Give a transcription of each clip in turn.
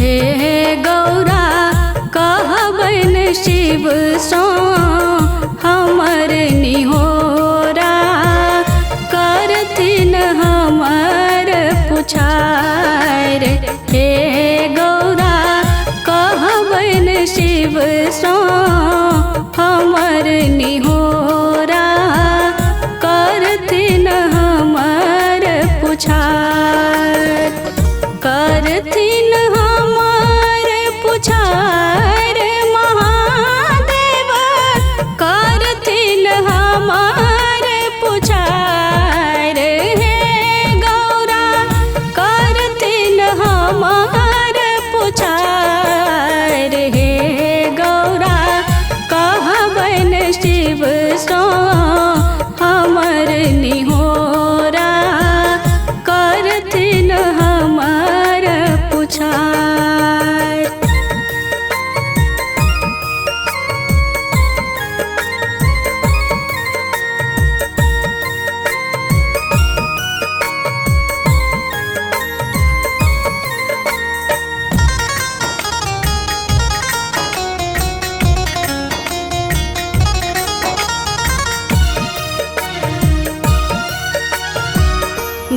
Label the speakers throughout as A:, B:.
A: हे गौरा कहबन शिव सो हमर निहोरा करथिन हमर पुछार। हे गौरा कहबन शिव सो हमर निहोरा करथिन हमर पुछार। करथिन हमर पुछार महादेव करथिन हमर पुछार। हे गौरा करथिन हमर पुछार। हे गौरा कहबन शिव सो हमर निहोरा करथिन हमर पुछार।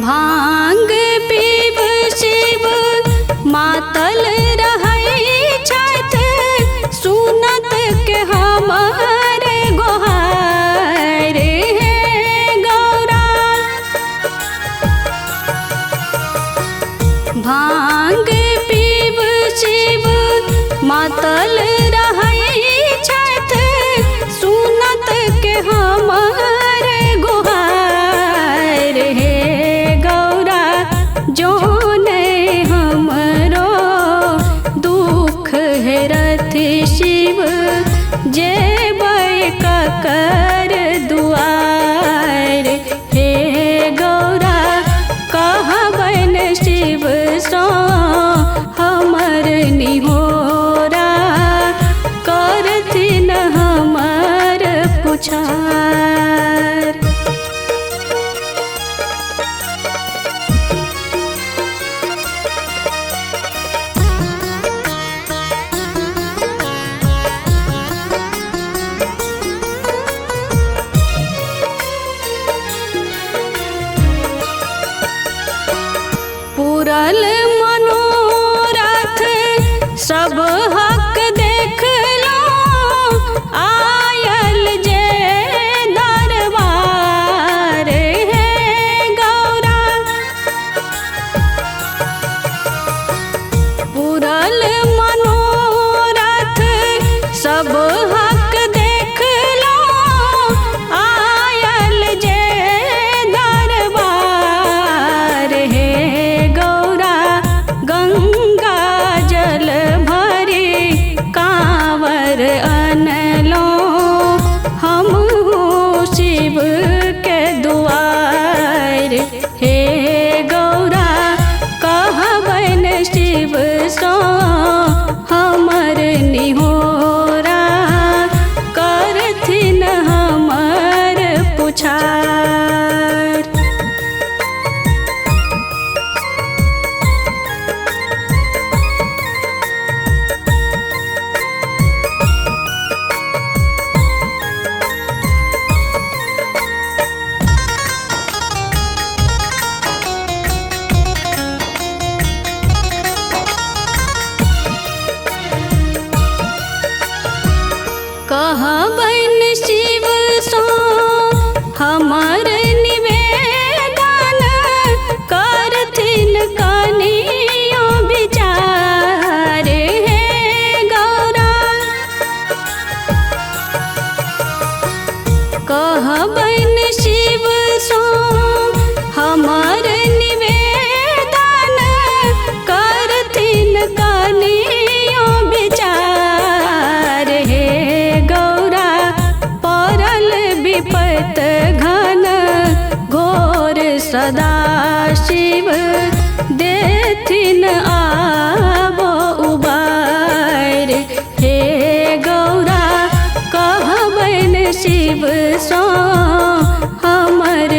A: भांग पीब शिव मातल रहै छथि सुनत के हमर गोहार। हे गौरा भांग पीब शिव मातल रहै छथि सुनत के हमर गोहार। हे जो नहीं हमरो दुख हेरथ शिव जेबै ककर दुआर। हे गौरा कहबन शिव सो हमर निहोरा करथिन हमर पुछार। पूरल मनोरथ सब हक देख लो आयल जे दरबार। हे गौरा पूरल मनोरथ सब हक देख लो आयल जे दरबार। हे गंगा जल भरी कांवर अनलो हमहू शिव के दुआर। हे गौरा कहबन शिव सो हमर निहोरा करथिन हमर पुछार। कहबन शिव सो हमर निवेदन करथिन कनियो विचार। हे गौरा कहबन शिव सो हमर निवेदन करथिन कनियो विचार। हे गौरा परल विपत घन घोर सदा शिव देथिन आबो उबार। हे गौरा कहबन शिव सो हमर